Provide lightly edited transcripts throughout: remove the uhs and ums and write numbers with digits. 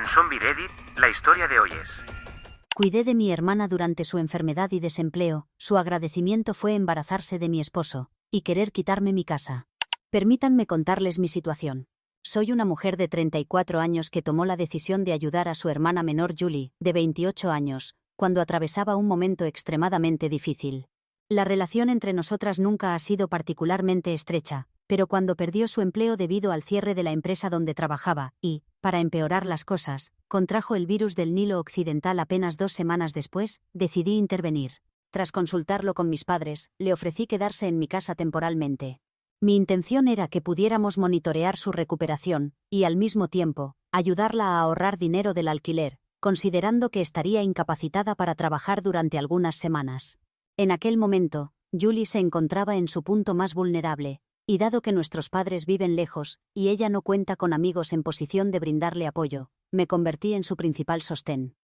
En Zombie Reddit, la historia de hoy es: Cuidé de mi hermana durante su enfermedad y desempleo, su agradecimiento fue embarazarse de mi esposo, y querer quitarme mi casa. Permítanme contarles mi situación. Soy una mujer de 34 años que tomó la decisión de ayudar a su hermana menor Julie, de 28 años, cuando atravesaba un momento extremadamente difícil. La relación entre nosotras nunca ha sido particularmente estrecha, pero cuando perdió su empleo debido al cierre de la empresa donde trabajaba, y, para empeorar las cosas, contrajo el virus del Nilo Occidental apenas 2 semanas después, decidí intervenir. Tras consultarlo con mis padres, le ofrecí quedarse en mi casa temporalmente. Mi intención era que pudiéramos monitorear su recuperación, y al mismo tiempo, ayudarla a ahorrar dinero del alquiler, considerando que estaría incapacitada para trabajar durante algunas semanas. En aquel momento, Julie se encontraba en su punto más vulnerable, y dado que nuestros padres viven lejos, y ella no cuenta con amigos en posición de brindarle apoyo, me convertí en su principal sostén.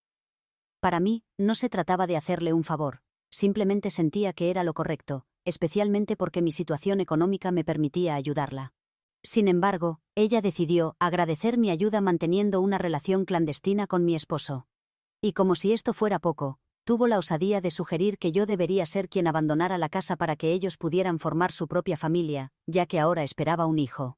Para mí, no se trataba de hacerle un favor, simplemente sentía que era lo correcto, especialmente porque mi situación económica me permitía ayudarla. Sin embargo, ella decidió agradecer mi ayuda manteniendo una relación clandestina con mi esposo. Y como si esto fuera poco, tuvo la osadía de sugerir que yo debería ser quien abandonara la casa para que ellos pudieran formar su propia familia, ya que ahora esperaba un hijo.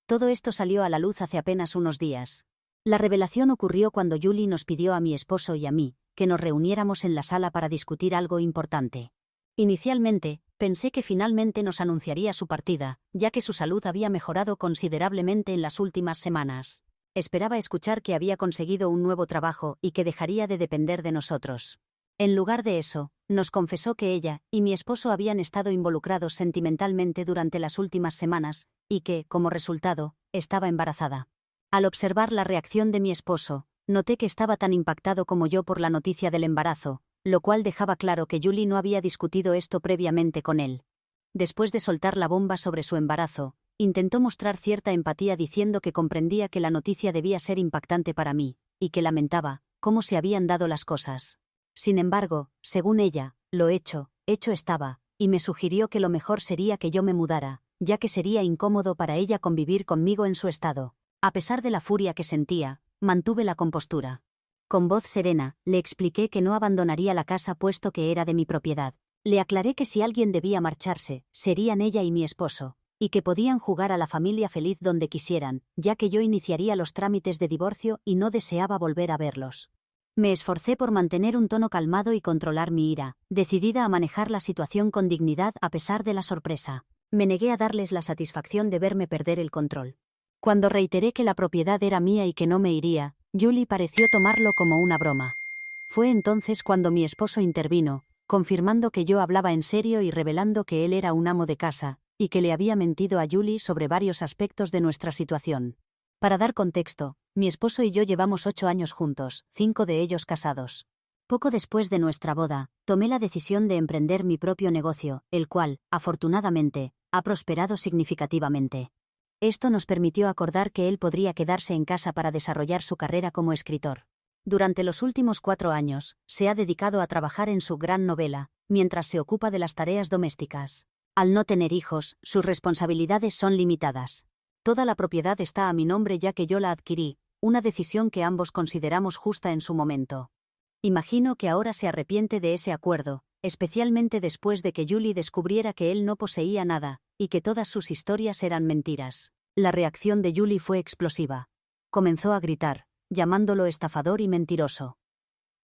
Todo esto salió a la luz hace apenas unos días. La revelación ocurrió cuando Julie nos pidió a mi esposo y a mí que nos reuniéramos en la sala para discutir algo importante. Inicialmente, pensé que finalmente nos anunciaría su partida, ya que su salud había mejorado considerablemente en las últimas semanas. Esperaba escuchar que había conseguido un nuevo trabajo y que dejaría de depender de nosotros. En lugar de eso, nos confesó que ella y mi esposo habían estado involucrados sentimentalmente durante las últimas semanas, y que, como resultado, estaba embarazada. Al observar la reacción de mi esposo, noté que estaba tan impactado como yo por la noticia del embarazo, lo cual dejaba claro que Julie no había discutido esto previamente con él. Después de soltar la bomba sobre su embarazo, intentó mostrar cierta empatía diciendo que comprendía que la noticia debía ser impactante para mí, y que lamentaba cómo se habían dado las cosas. Sin embargo, según ella, lo hecho estaba, y me sugirió que lo mejor sería que yo me mudara, ya que sería incómodo para ella convivir conmigo en su estado. A pesar de la furia que sentía, mantuve la compostura. Con voz serena, le expliqué que no abandonaría la casa puesto que era de mi propiedad. Le aclaré que si alguien debía marcharse, serían ella y mi esposo, y que podían jugar a la familia feliz donde quisieran, ya que yo iniciaría los trámites de divorcio y no deseaba volver a verlos. Me esforcé por mantener un tono calmado y controlar mi ira, decidida a manejar la situación con dignidad a pesar de la sorpresa. Me negué a darles la satisfacción de verme perder el control. Cuando reiteré que la propiedad era mía y que no me iría, Julie pareció tomarlo como una broma. Fue entonces cuando mi esposo intervino, confirmando que yo hablaba en serio y revelando que él era un amo de casa, y que le había mentido a Julie sobre varios aspectos de nuestra situación. Para dar contexto, mi esposo y yo llevamos 8 años juntos, 5 de ellos casados. Poco después de nuestra boda, tomé la decisión de emprender mi propio negocio, el cual, afortunadamente, ha prosperado significativamente. Esto nos permitió acordar que él podría quedarse en casa para desarrollar su carrera como escritor. Durante los últimos 4 años, se ha dedicado a trabajar en su gran novela, mientras se ocupa de las tareas domésticas. Al no tener hijos, sus responsabilidades son limitadas. Toda la propiedad está a mi nombre ya que yo la adquirí, una decisión que ambos consideramos justa en su momento. Imagino que ahora se arrepiente de ese acuerdo, especialmente después de que Julie descubriera que él no poseía nada, y que todas sus historias eran mentiras. La reacción de Julie fue explosiva. Comenzó a gritar, llamándolo estafador y mentiroso.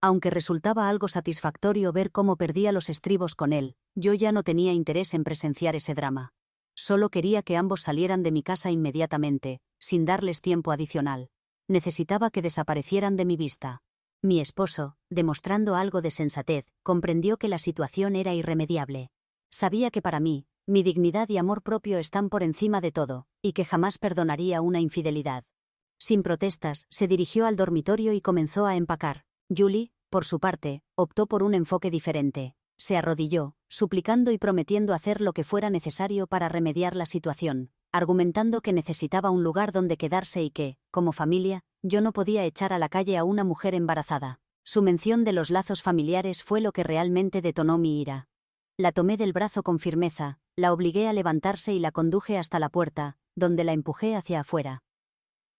Aunque resultaba algo satisfactorio ver cómo perdía los estribos con él, yo ya no tenía interés en presenciar ese drama. Solo quería que ambos salieran de mi casa inmediatamente, sin darles tiempo adicional. Necesitaba que desaparecieran de mi vista. Mi esposo, demostrando algo de sensatez, comprendió que la situación era irremediable. Sabía que para mí, mi dignidad y amor propio están por encima de todo, y que jamás perdonaría una infidelidad. Sin protestas, se dirigió al dormitorio y comenzó a empacar. Julie, por su parte, optó por un enfoque diferente. Se arrodilló, suplicando y prometiendo hacer lo que fuera necesario para remediar la situación, argumentando que necesitaba un lugar donde quedarse y que, como familia, yo no podía echar a la calle a una mujer embarazada. Su mención de los lazos familiares fue lo que realmente detonó mi ira. La tomé del brazo con firmeza, la obligué a levantarse y la conduje hasta la puerta, donde la empujé hacia afuera.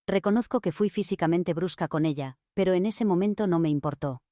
Reconozco que fui físicamente brusca con ella, pero en ese momento no me importó.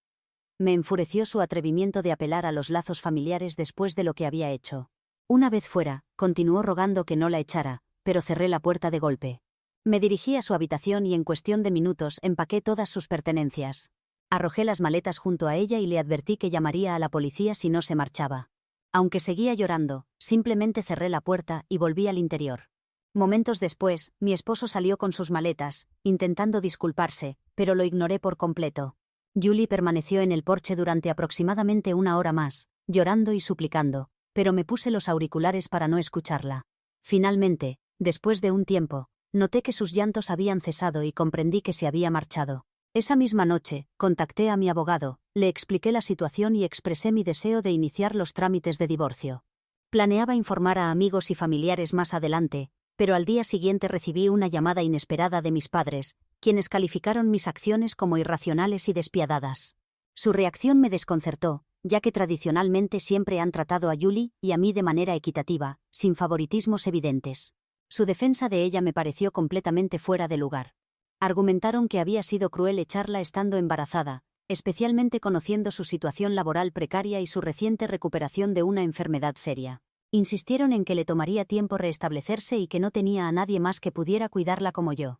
Me enfureció su atrevimiento de apelar a los lazos familiares después de lo que había hecho. Una vez fuera, continuó rogando que no la echara, pero cerré la puerta de golpe. Me dirigí a su habitación y en cuestión de minutos empaqué todas sus pertenencias. Arrojé las maletas junto a ella y le advertí que llamaría a la policía si no se marchaba. Aunque seguía llorando, simplemente cerré la puerta y volví al interior. Momentos después, mi esposo salió con sus maletas, intentando disculparse, pero lo ignoré por completo. Julie permaneció en el porche durante aproximadamente 1 hora más, llorando y suplicando, pero me puse los auriculares para no escucharla. Finalmente, después de un tiempo, noté que sus llantos habían cesado y comprendí que se había marchado. Esa misma noche, contacté a mi abogado, le expliqué la situación y expresé mi deseo de iniciar los trámites de divorcio. Planeaba informar a amigos y familiares más adelante, pero al día siguiente recibí una llamada inesperada de mis padres, quienes calificaron mis acciones como irracionales y despiadadas. Su reacción me desconcertó, ya que tradicionalmente siempre han tratado a Julie y a mí de manera equitativa, sin favoritismos evidentes. Su defensa de ella me pareció completamente fuera de lugar. Argumentaron que había sido cruel echarla estando embarazada, especialmente conociendo su situación laboral precaria y su reciente recuperación de una enfermedad seria. Insistieron en que le tomaría tiempo restablecerse y que no tenía a nadie más que pudiera cuidarla como yo.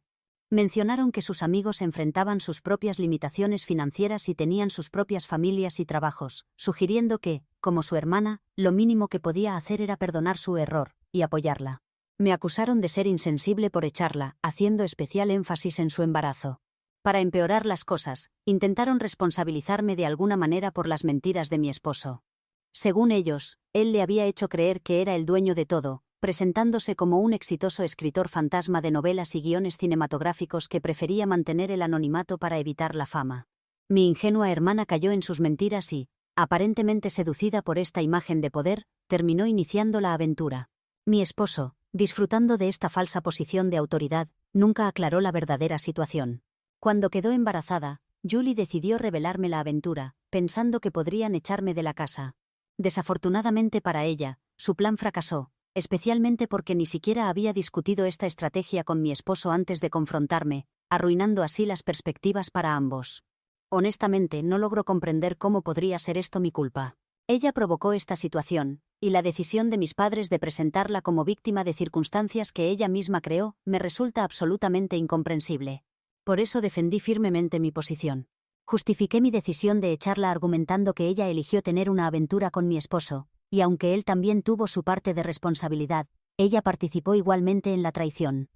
Mencionaron que sus amigos enfrentaban sus propias limitaciones financieras y tenían sus propias familias y trabajos, sugiriendo que, como su hermana, lo mínimo que podía hacer era perdonar su error y apoyarla. Me acusaron de ser insensible por echarla, haciendo especial énfasis en su embarazo. Para empeorar las cosas, intentaron responsabilizarme de alguna manera por las mentiras de mi esposo. Según ellos, él le había hecho creer que era el dueño de todo, presentándose como un exitoso escritor fantasma de novelas y guiones cinematográficos que prefería mantener el anonimato para evitar la fama. Mi ingenua hermana cayó en sus mentiras y, aparentemente seducida por esta imagen de poder, terminó iniciando la aventura. Mi esposo, disfrutando de esta falsa posición de autoridad, nunca aclaró la verdadera situación. Cuando quedó embarazada, Julie decidió revelarme la aventura, pensando que podrían echarme de la casa. Desafortunadamente para ella, su plan fracasó, especialmente porque ni siquiera había discutido esta estrategia con mi esposo antes de confrontarme, arruinando así las perspectivas para ambos. Honestamente, no logro comprender cómo podría ser esto mi culpa. Ella provocó esta situación, y la decisión de mis padres de presentarla como víctima de circunstancias que ella misma creó me resulta absolutamente incomprensible. Por eso defendí firmemente mi posición. Justifiqué mi decisión de echarla argumentando que ella eligió tener una aventura con mi esposo, y aunque él también tuvo su parte de responsabilidad, ella participó igualmente en la traición.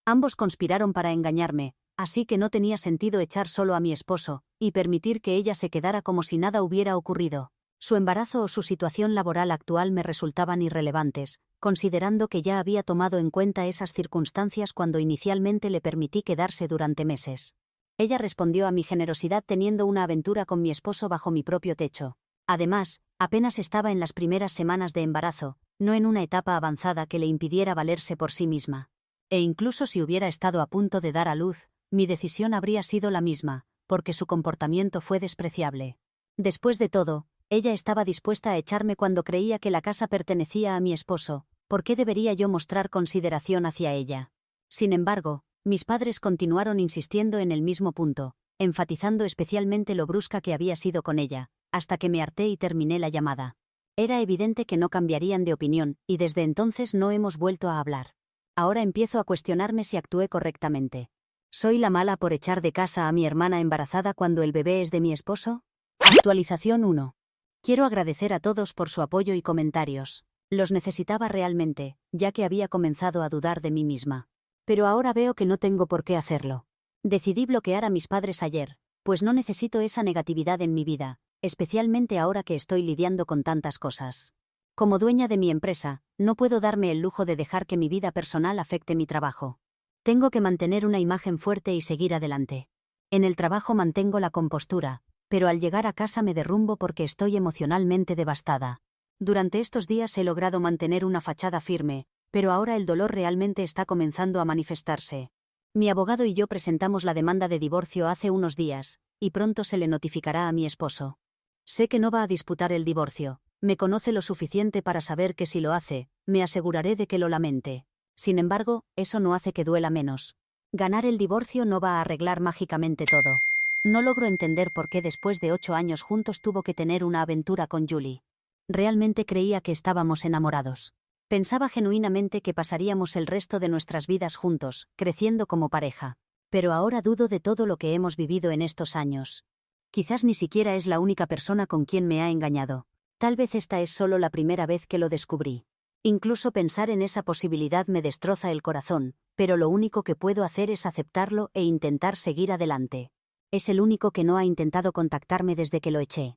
Ambos conspiraron para engañarme, así que no tenía sentido echar solo a mi esposo, y permitir que ella se quedara como si nada hubiera ocurrido. Su embarazo o su situación laboral actual me resultaban irrelevantes, considerando que ya había tomado en cuenta esas circunstancias cuando inicialmente le permití quedarse durante meses. Ella respondió a mi generosidad teniendo una aventura con mi esposo bajo mi propio techo. Además, apenas estaba en las primeras semanas de embarazo, no en una etapa avanzada que le impidiera valerse por sí misma. E incluso si hubiera estado a punto de dar a luz, mi decisión habría sido la misma, porque su comportamiento fue despreciable. Después de todo, ella estaba dispuesta a echarme cuando creía que la casa pertenecía a mi esposo. ¿Por qué debería yo mostrar consideración hacia ella? Sin embargo, mis padres continuaron insistiendo en el mismo punto, enfatizando especialmente lo brusca que había sido con ella, hasta que me harté y terminé la llamada. Era evidente que no cambiarían de opinión, y desde entonces no hemos vuelto a hablar. Ahora empiezo a cuestionarme si actué correctamente. ¿Soy la mala por echar de casa a mi hermana embarazada cuando el bebé es de mi esposo? Actualización 1. Quiero agradecer a todos por su apoyo y comentarios. Los necesitaba realmente, ya que había comenzado a dudar de mí misma. Pero ahora veo que no tengo por qué hacerlo. Decidí bloquear a mis padres ayer, pues no necesito esa negatividad en mi vida, especialmente ahora que estoy lidiando con tantas cosas. Como dueña de mi empresa, no puedo darme el lujo de dejar que mi vida personal afecte mi trabajo. Tengo que mantener una imagen fuerte y seguir adelante. En el trabajo mantengo la compostura, pero al llegar a casa me derrumbo porque estoy emocionalmente devastada. Durante estos días he logrado mantener una fachada firme, pero ahora el dolor realmente está comenzando a manifestarse. Mi abogado y yo presentamos la demanda de divorcio hace unos días, y pronto se le notificará a mi esposo. Sé que no va a disputar el divorcio, me conoce lo suficiente para saber que si lo hace, me aseguraré de que lo lamente. Sin embargo, eso no hace que duela menos. Ganar el divorcio no va a arreglar mágicamente todo. No logro entender por qué después de 8 años juntos tuvo que tener una aventura con Julie. Realmente creía que estábamos enamorados. Pensaba genuinamente que pasaríamos el resto de nuestras vidas juntos, creciendo como pareja. Pero ahora dudo de todo lo que hemos vivido en estos años. Quizás ni siquiera es la única persona con quien me ha engañado. Tal vez esta es solo la primera vez que lo descubrí. Incluso pensar en esa posibilidad me destroza el corazón, pero lo único que puedo hacer es aceptarlo e intentar seguir adelante. Es el único que no ha intentado contactarme desde que lo eché.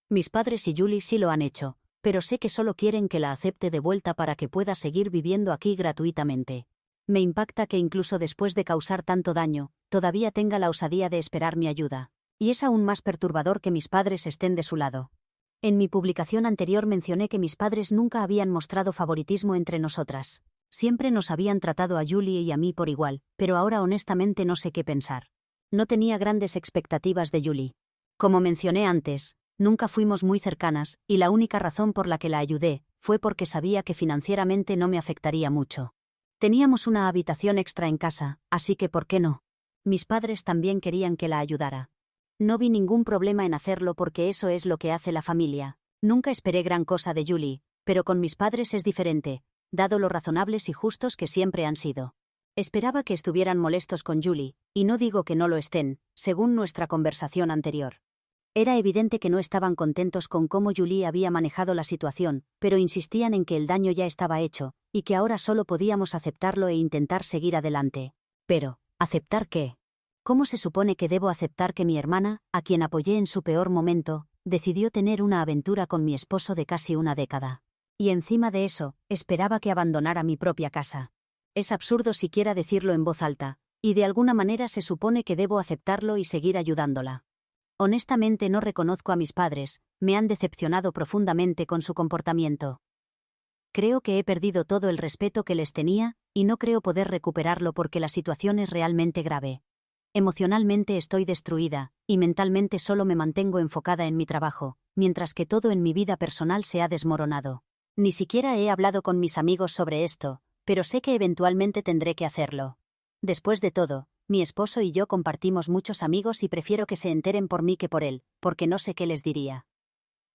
Mis padres y Julie sí lo han hecho, pero sé que solo quieren que la acepte de vuelta para que pueda seguir viviendo aquí gratuitamente. Me impacta que incluso después de causar tanto daño, todavía tenga la osadía de esperar mi ayuda. Y es aún más perturbador que mis padres estén de su lado. En mi publicación anterior mencioné que mis padres nunca habían mostrado favoritismo entre nosotras. Siempre nos habían tratado a Julie y a mí por igual, pero ahora honestamente no sé qué pensar. No tenía grandes expectativas de Julie. Como mencioné antes, nunca fuimos muy cercanas, y la única razón por la que la ayudé fue porque sabía que financieramente no me afectaría mucho. Teníamos una habitación extra en casa, así que ¿por qué no? Mis padres también querían que la ayudara. No vi ningún problema en hacerlo porque eso es lo que hace la familia. Nunca esperé gran cosa de Julie, pero con mis padres es diferente, dado lo razonables y justos que siempre han sido. Esperaba que estuvieran molestos con Julie, y no digo que no lo estén, según nuestra conversación anterior. Era evidente que no estaban contentos con cómo Julie había manejado la situación, pero insistían en que el daño ya estaba hecho, y que ahora solo podíamos aceptarlo e intentar seguir adelante. Pero, ¿aceptar qué? ¿Cómo se supone que debo aceptar que mi hermana, a quien apoyé en su peor momento, decidió tener una aventura con mi esposo de casi una década? Y encima de eso, esperaba que abandonara mi propia casa. Es absurdo siquiera decirlo en voz alta, y de alguna manera se supone que debo aceptarlo y seguir ayudándola. Honestamente no reconozco a mis padres, me han decepcionado profundamente con su comportamiento. Creo que he perdido todo el respeto que les tenía, y no creo poder recuperarlo porque la situación es realmente grave. Emocionalmente estoy destruida, y mentalmente solo me mantengo enfocada en mi trabajo, mientras que todo en mi vida personal se ha desmoronado. Ni siquiera he hablado con mis amigos sobre esto, pero sé que eventualmente tendré que hacerlo. Después de todo, mi esposo y yo compartimos muchos amigos y prefiero que se enteren por mí que por él, porque no sé qué les diría.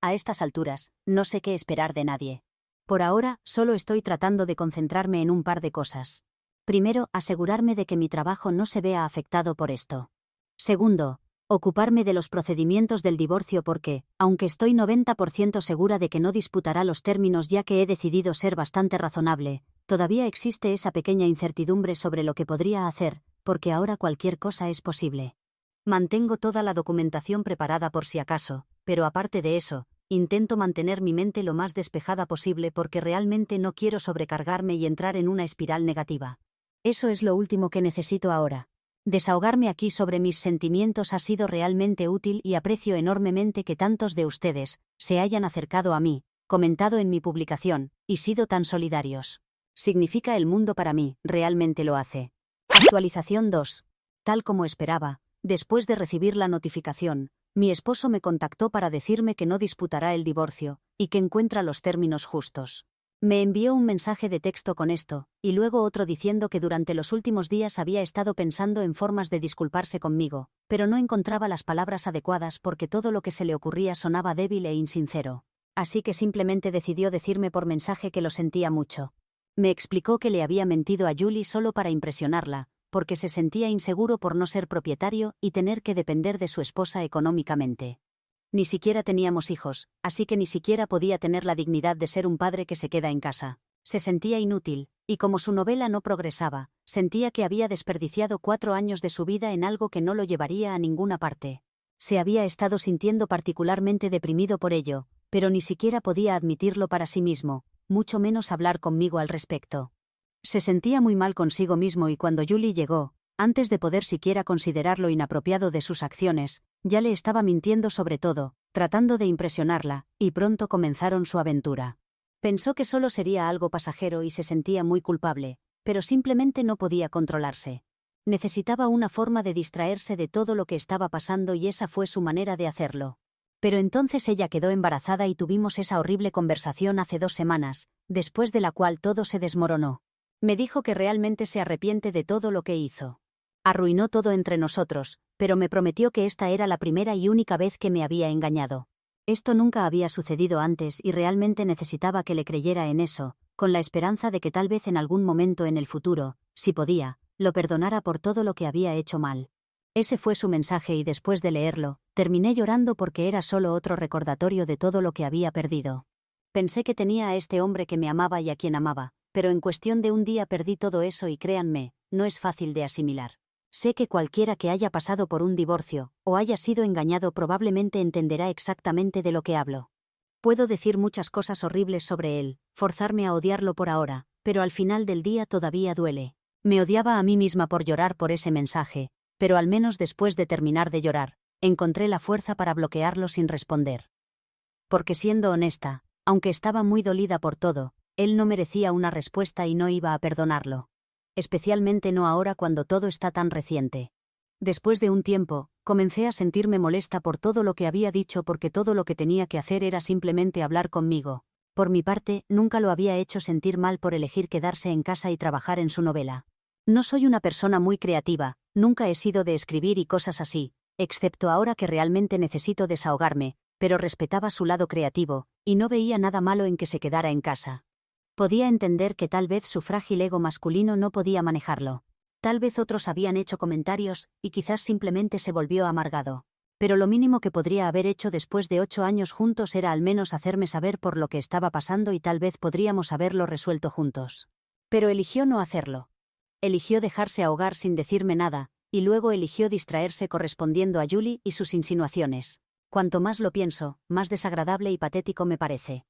A estas alturas, no sé qué esperar de nadie. Por ahora, solo estoy tratando de concentrarme en un par de cosas. Primero, asegurarme de que mi trabajo no se vea afectado por esto. Segundo, ocuparme de los procedimientos del divorcio porque, aunque estoy 90% segura de que no disputará los términos ya que he decidido ser bastante razonable, todavía existe esa pequeña incertidumbre sobre lo que podría hacer, porque ahora cualquier cosa es posible. Mantengo toda la documentación preparada por si acaso, pero aparte de eso, intento mantener mi mente lo más despejada posible porque realmente no quiero sobrecargarme y entrar en una espiral negativa. Eso es lo último que necesito ahora. Desahogarme aquí sobre mis sentimientos ha sido realmente útil y aprecio enormemente que tantos de ustedes se hayan acercado a mí, comentado en mi publicación, y sido tan solidarios. Significa el mundo para mí, realmente lo hace. Actualización 2. Tal como esperaba, después de recibir la notificación, mi esposo me contactó para decirme que no disputará el divorcio, y que encuentra los términos justos. Me envió un mensaje de texto con esto, y luego otro diciendo que durante los últimos días había estado pensando en formas de disculparse conmigo, pero no encontraba las palabras adecuadas porque todo lo que se le ocurría sonaba débil e insincero. Así que simplemente decidió decirme por mensaje que lo sentía mucho. Me explicó que le había mentido a Julie solo para impresionarla, porque se sentía inseguro por no ser propietario y tener que depender de su esposa económicamente. Ni siquiera teníamos hijos, así que ni siquiera podía tener la dignidad de ser un padre que se queda en casa. Se sentía inútil, y como su novela no progresaba, sentía que había desperdiciado 4 años de su vida en algo que no lo llevaría a ninguna parte. Se había estado sintiendo particularmente deprimido por ello, pero ni siquiera podía admitirlo para sí mismo, mucho menos hablar conmigo al respecto. Se sentía muy mal consigo mismo y cuando Julie llegó, antes de poder siquiera considerar lo inapropiado de sus acciones, ya le estaba mintiendo sobre todo, tratando de impresionarla, y pronto comenzaron su aventura. Pensó que solo sería algo pasajero y se sentía muy culpable, pero simplemente no podía controlarse. Necesitaba una forma de distraerse de todo lo que estaba pasando y esa fue su manera de hacerlo. Pero entonces ella quedó embarazada y tuvimos esa horrible conversación hace 2 semanas, después de la cual todo se desmoronó. Me dijo que realmente se arrepiente de todo lo que hizo. Arruinó todo entre nosotros, pero me prometió que esta era la primera y única vez que me había engañado. Esto nunca había sucedido antes y realmente necesitaba que le creyera en eso, con la esperanza de que tal vez en algún momento en el futuro, si podía, lo perdonara por todo lo que había hecho mal. Ese fue su mensaje y después de leerlo, terminé llorando porque era solo otro recordatorio de todo lo que había perdido. Pensé que tenía a este hombre que me amaba y a quien amaba, pero en cuestión de un día perdí todo eso y créanme, no es fácil de asimilar. Sé que cualquiera que haya pasado por un divorcio, o haya sido engañado probablemente entenderá exactamente de lo que hablo. Puedo decir muchas cosas horribles sobre él, forzarme a odiarlo por ahora, pero al final del día todavía duele. Me odiaba a mí misma por llorar por ese mensaje, pero al menos después de terminar de llorar, encontré la fuerza para bloquearlo sin responder. Porque siendo honesta, aunque estaba muy dolida por todo, él no merecía una respuesta y no iba a perdonarlo. Especialmente no ahora cuando todo está tan reciente. Después de un tiempo, comencé a sentirme molesta por todo lo que había dicho porque todo lo que tenía que hacer era simplemente hablar conmigo. Por mi parte, nunca lo había hecho sentir mal por elegir quedarse en casa y trabajar en su novela. No soy una persona muy creativa, nunca he sido de escribir y cosas así, excepto ahora que realmente necesito desahogarme, pero respetaba su lado creativo, y no veía nada malo en que se quedara en casa. Podía entender que tal vez su frágil ego masculino no podía manejarlo. Tal vez otros habían hecho comentarios, y quizás simplemente se volvió amargado. Pero lo mínimo que podría haber hecho después de 8 años juntos era al menos hacerme saber por lo que estaba pasando y tal vez podríamos haberlo resuelto juntos. Pero eligió no hacerlo. Eligió dejarse ahogar sin decirme nada, y luego eligió distraerse correspondiendo a Julie y sus insinuaciones. Cuanto más lo pienso, más desagradable y patético me parece.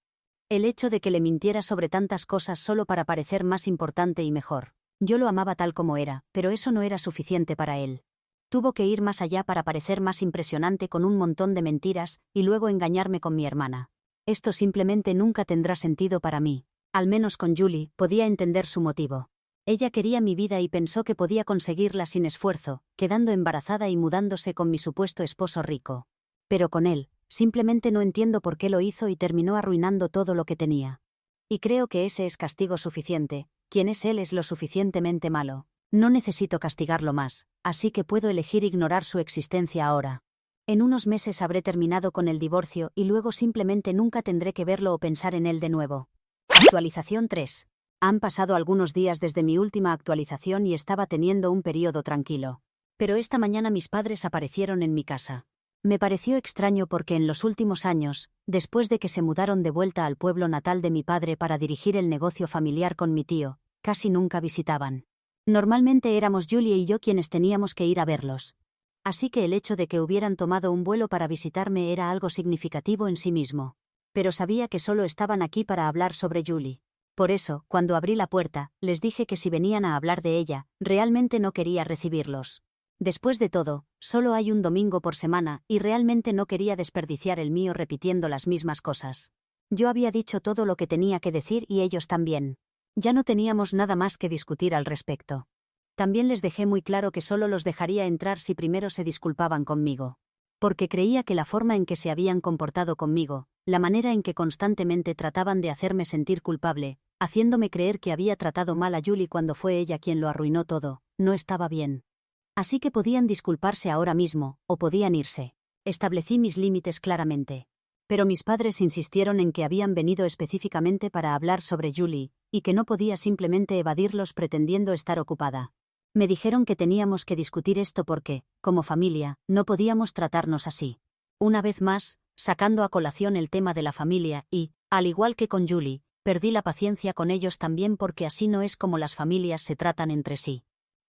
El hecho de que le mintiera sobre tantas cosas solo para parecer más importante y mejor. Yo lo amaba tal como era, pero eso no era suficiente para él. Tuvo que ir más allá para parecer más impresionante con un montón de mentiras, y luego engañarme con mi hermana. Esto simplemente nunca tendrá sentido para mí. Al menos con Julie, podía entender su motivo. Ella quería mi vida y pensó que podía conseguirla sin esfuerzo, quedando embarazada y mudándose con mi supuesto esposo rico. Pero con él, simplemente no entiendo por qué lo hizo y terminó arruinando todo lo que tenía. Y creo que ese es castigo suficiente. Quien es él es lo suficientemente malo. No necesito castigarlo más, así que puedo elegir ignorar su existencia ahora. En unos meses habré terminado con el divorcio y luego simplemente nunca tendré que verlo o pensar en él de nuevo. Actualización 3. Han pasado algunos días desde mi última actualización y estaba teniendo un periodo tranquilo. Pero esta mañana mis padres aparecieron en mi casa. Me pareció extraño porque en los últimos años, después de que se mudaron de vuelta al pueblo natal de mi padre para dirigir el negocio familiar con mi tío, casi nunca visitaban. Normalmente éramos Julie y yo quienes teníamos que ir a verlos. Así que el hecho de que hubieran tomado un vuelo para visitarme era algo significativo en sí mismo. Pero sabía que solo estaban aquí para hablar sobre Julie. Por eso, cuando abrí la puerta, les dije que si venían a hablar de ella, realmente no quería recibirlos. Después de todo, solo hay un domingo por semana y realmente no quería desperdiciar el mío repitiendo las mismas cosas. Yo había dicho todo lo que tenía que decir y ellos también. Ya no teníamos nada más que discutir al respecto. También les dejé muy claro que solo los dejaría entrar si primero se disculpaban conmigo. Porque creía que la forma en que se habían comportado conmigo, la manera en que constantemente trataban de hacerme sentir culpable, haciéndome creer que había tratado mal a Julie cuando fue ella quien lo arruinó todo, no estaba bien. Así que podían disculparse ahora mismo, o podían irse. Establecí mis límites claramente. Pero mis padres insistieron en que habían venido específicamente para hablar sobre Julie, y que no podía simplemente evadirlos pretendiendo estar ocupada. Me dijeron que teníamos que discutir esto porque, como familia, no podíamos tratarnos así. Una vez más, sacando a colación el tema de la familia y, al igual que con Julie, perdí la paciencia con ellos también porque así no es como las familias se tratan entre sí.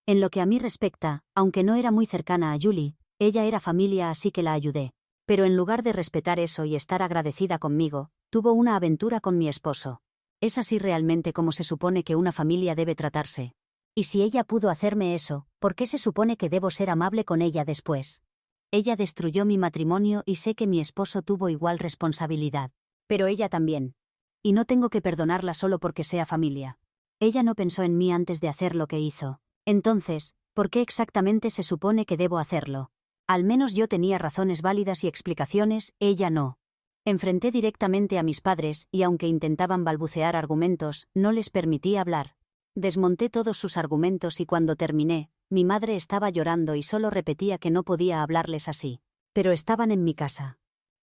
En lo que a mí respecta, aunque no era muy cercana a Julie, ella era familia así que la ayudé. Pero en lugar de respetar eso y estar agradecida conmigo, tuvo una aventura con mi esposo. Es así realmente como se supone que una familia debe tratarse. Y si ella pudo hacerme eso, ¿por qué se supone que debo ser amable con ella después? Ella destruyó mi matrimonio y sé que mi esposo tuvo igual responsabilidad. Pero ella también. Y no tengo que perdonarla solo porque sea familia. Ella no pensó en mí antes de hacer lo que hizo. Entonces, ¿por qué exactamente se supone que debo hacerlo? Al menos yo tenía razones válidas y explicaciones, ella no. Enfrenté directamente a mis padres y aunque intentaban balbucear argumentos, no les permití hablar. Desmonté todos sus argumentos y cuando terminé, Mi madre estaba llorando y solo repetía que no podía hablarles así. Pero estaban en mi casa.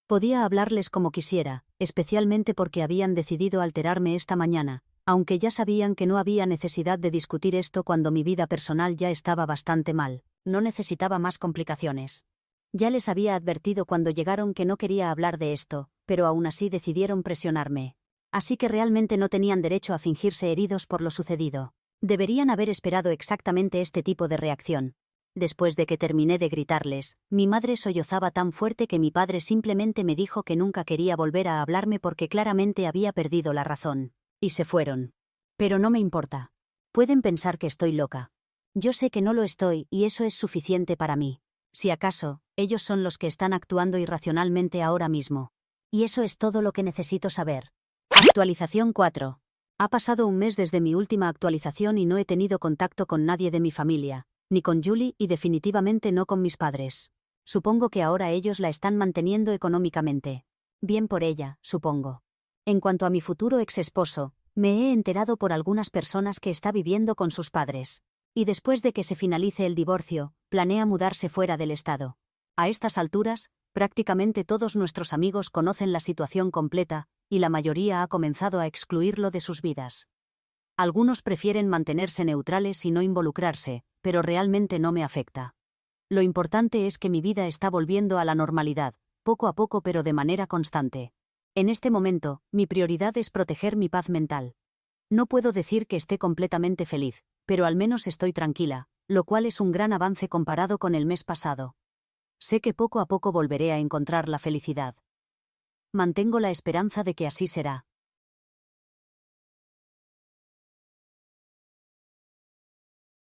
Podía hablarles como quisiera, especialmente porque habían decidido alterarme esta mañana, aunque ya sabían que no había necesidad de discutir esto cuando mi vida personal ya estaba bastante mal. No necesitaba más complicaciones. Ya les había advertido cuando llegaron que no quería hablar de esto, pero aún así decidieron presionarme. Así que realmente no tenían derecho a fingirse heridos por lo sucedido. Deberían haber esperado exactamente este tipo de reacción. Después de que terminé de gritarles, mi madre sollozaba tan fuerte que mi padre simplemente me dijo que nunca quería volver a hablarme porque claramente había perdido la razón. Y se fueron. Pero no me importa. Pueden pensar que estoy loca. Yo sé que no lo estoy y eso es suficiente para mí. Si acaso, ellos son los que están actuando irracionalmente ahora mismo. Y eso es todo lo que necesito saber. Actualización 4. Ha pasado un mes desde mi última actualización y no he tenido contacto con nadie de mi familia, ni con Julie y definitivamente no con mis padres. Supongo que ahora ellos la están manteniendo económicamente. Bien por ella, supongo. En cuanto a mi futuro ex esposo, me he enterado por algunas personas que está viviendo con sus padres. Y después de que se finalice el divorcio, planea mudarse fuera del estado. A estas alturas, prácticamente todos nuestros amigos conocen la situación completa, y la mayoría ha comenzado a excluirlo de sus vidas. Algunos prefieren mantenerse neutrales y no involucrarse, pero realmente no me afecta. Lo importante es que mi vida está volviendo a la normalidad, poco a poco pero de manera constante. En este momento, mi prioridad es proteger mi paz mental. No puedo decir que esté completamente feliz, pero al menos estoy tranquila, lo cual es un gran avance comparado con el mes pasado. Sé que poco a poco volveré a encontrar la felicidad. Mantengo la esperanza de que así será.